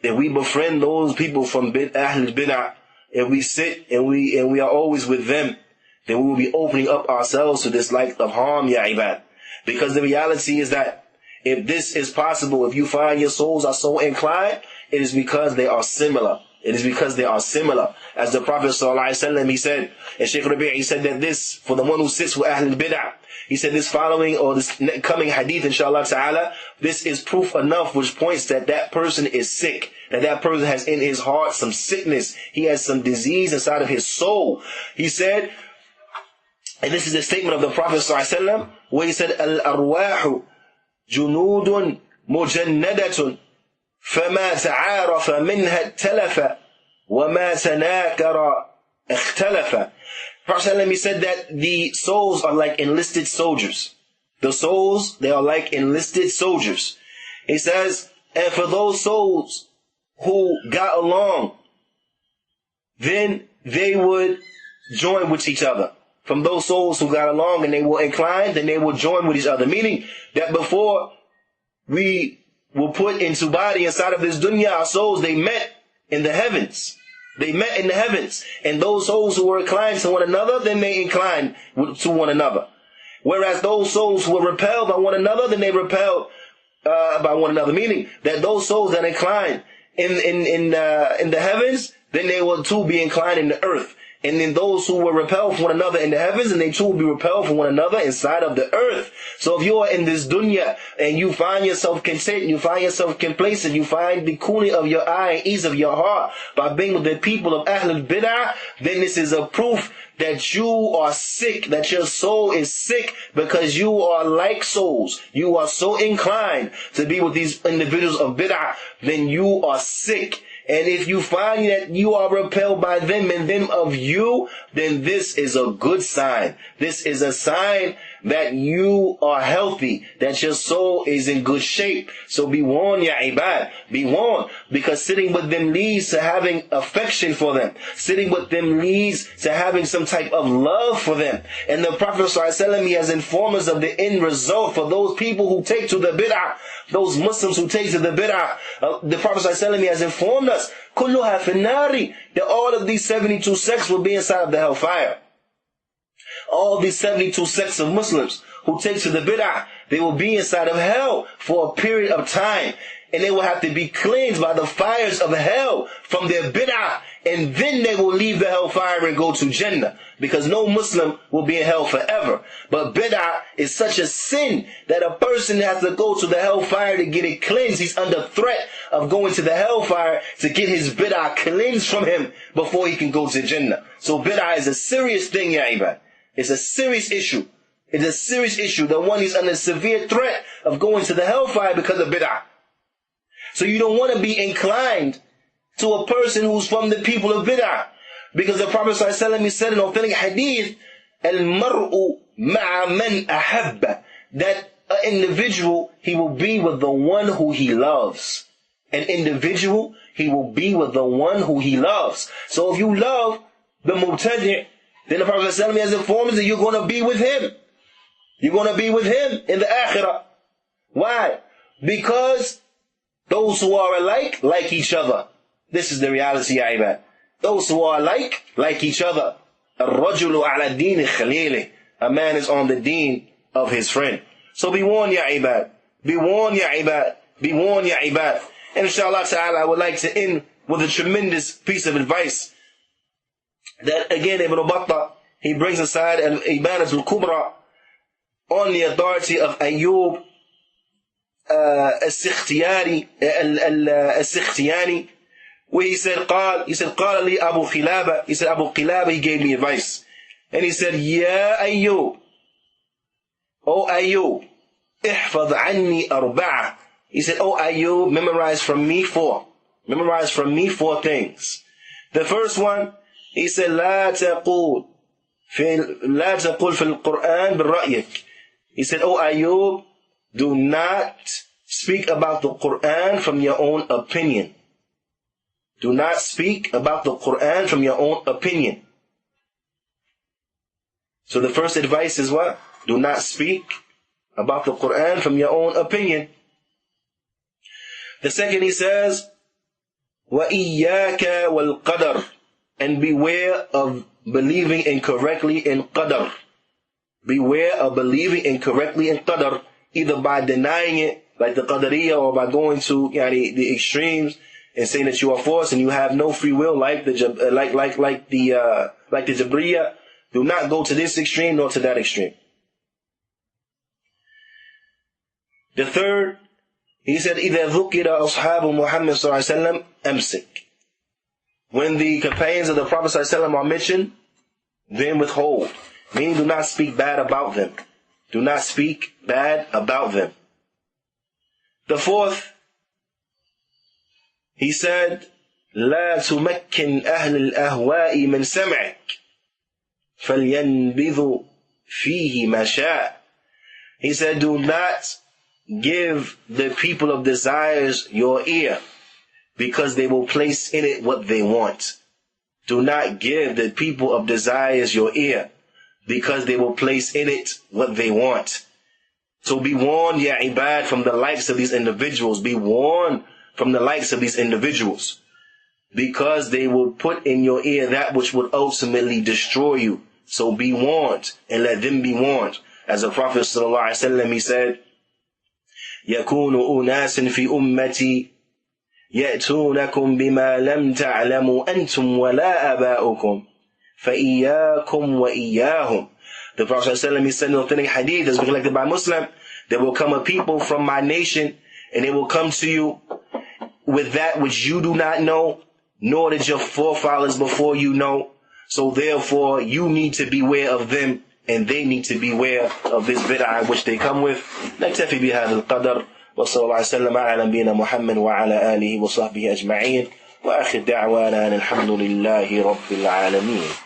If we befriend those people from Ahlul Bid'ah, if we sit and we are always with them, then we will be opening up ourselves to this life of harm, ya ibad. Because the reality is that if this is possible, if you find your souls are so inclined, it is because they are similar. It is because they are similar. As the Prophet ﷺ, he said, and Shaykh Rabi', he said that this, for the one who sits with Ahlul Bid'ah, he said this following, or this coming hadith, inshallah ta'ala, this is proof enough which points that that person is sick. That person has in his heart some sickness. He has some disease inside of his soul. He said, and this is a statement of the Prophet ﷺ, where he said, Al-arwahu junudun mujannadatun. فما تعارف منها اتلف وما تناكر اختلف. Prophet he said that the souls are like enlisted soldiers. The souls, they are like enlisted soldiers. He says, and for those souls who got along, then they would join with each other. From those souls who got along and they were inclined, then they would join with each other. Meaning that before we were put into body inside of this dunya, our souls, they met in the heavens. They met in the heavens. And those souls who were inclined to one another, then they inclined to one another. Whereas those souls who were repelled by one another, then they repelled by one another. Meaning that those souls that inclined in the heavens, then they will too be inclined in the earth. And then those who were repelled from one another in the heavens, and they too will be repelled from one another inside of the earth. So if you are in this dunya and you find yourself content, you find yourself complacent, you find the cooling of your eye and ease of your heart by being with the people of Ahlul Bid'ah, then this is a proof that you are sick, that your soul is sick, because you are like souls. You are so inclined to be with these individuals of Bid'ah, then you are sick. And if you find that you are repelled by them and them of you, then this is a good sign. This is a sign that you are healthy, that your soul is in good shape. So be warned, ya ibad. Be warned, because sitting with them leads to having affection for them. Sitting with them leads to having some type of love for them. And the Prophet ﷺ, he has informed us of the end result for those people who take to the bid'ah, those Muslims who take to the bid'ah. The Prophet ﷺ, he has informed us, كُلُّهَا فِي النَّارِ, that all of these 72 sects will be inside of the hellfire. All these 72 sects of Muslims who take to the bid'ah, they will be inside of hell for a period of time. And they will have to be cleansed by the fires of hell from their bid'ah. And then they will leave the hellfire and go to Jannah. Because no Muslim will be in hell forever. But bid'ah is such a sin that a person has to go to the hellfire to get it cleansed. He's under threat of going to the hellfire to get his bid'ah cleansed from him before he can go to Jannah. So bid'ah is a serious thing, ya ibad. It's a serious issue. It's a serious issue. The one is under severe threat of going to the hellfire because of bid'ah. So you don't want to be inclined to a person who's from the people of bid'ah. Because the Prophet ﷺ said in authentic hadith, Al-mar'u ma'a man ahabba, that an individual, he will be with the one who he loves. An individual, he will be with the one who he loves. So if you love the mubtadi', then the Prophet ﷺ has informed us that you're going to be with him. You're going to be with him in the akhirah. Why? Because those who are alike, like each other. This is the reality, ya ibad. Those who are alike, like each other. الرَّجُلُ عَلَى الدِّينِ خَلِيلِهِ. A man is on the deen of his friend. So be warned, ya ibad. Be warned, ya ibad. Be warned, ya ibad. And inshallah ta'ala, I would like to end with a tremendous piece of advice that again Ibn Battah, he brings aside Al-Ibanat al-Kubra on the authority of Ayyub al-Sikhtiyani, where he said, قال لي Abu Khilaba, he said, Abu Khilaba, he gave me advice. And he said, Ya Ayyub, O Ayyub, احفظ عني أربعة. He said, O Ayyub, memorize from me four. Memorize from me four things. The first one, he said, لا تقول في القرآن برأيك. He said, O Ayyub, do not speak about the Qur'an from your own opinion. Do not speak about the Qur'an from your own opinion. So the first advice is what? Do not speak about the Qur'an from your own opinion. The second, he says, وَإِيَّاكَ وَالْقَدَرِ, and beware of believing incorrectly in qadar. Beware of believing incorrectly in qadar, either by denying it, like the Qadariyah, or by going to the extremes and saying that you are forced and you have no free will, like the Jabriya, do not go to this extreme nor to that extreme. The third, he said, إِذَا ذُكِرَ أَصْحَابُ مُحَمَّدٍ صلى الله عليه وسلم أَمْسِكْ. When the companions of the Prophet صلى الله عليه وسلم are mentioned, then withhold. Meaning, do not speak bad about them. Do not speak bad about them. The fourth, he said, لا تمكن أهل الأهواء من سمعك فلينبذ فيه ما شاء. He said, do not give the people of desires your ear, because they will place in it what they want. Do not give the people of desires your ear, because they will place in it what they want. So be warned, ya ibad, from the likes of these individuals. Be warned from the likes of these individuals, because they will put in your ear that which would ultimately destroy you. So be warned, and let them be warned. As the Prophet ﷺ, he said, يَكُونُ أُنَاسٍ فِي أُمَّتِي يَأْتُونَكُمْ بِمَا لَمْ تَعْلَمُوا أَنْتُمْ وَلَا أَبَاؤُكُمْ فَإِيَّاكُمْ وَإِيَّاهُمْ. The Prophet ﷺ, he said in authentic hadith that's been collected by Muslim, there will come a people from my nation, and they will come to you with that which you do not know, nor did your forefathers before you know. So therefore, you need to beware of them, and they need to beware of this bid'ah which they come with. نكتفي بهذا القدر وصلى الله وسلم على نبينا محمد وعلى آله وصحبه أجمعين وآخر دعوانا أن الحمد لله رب العالمين.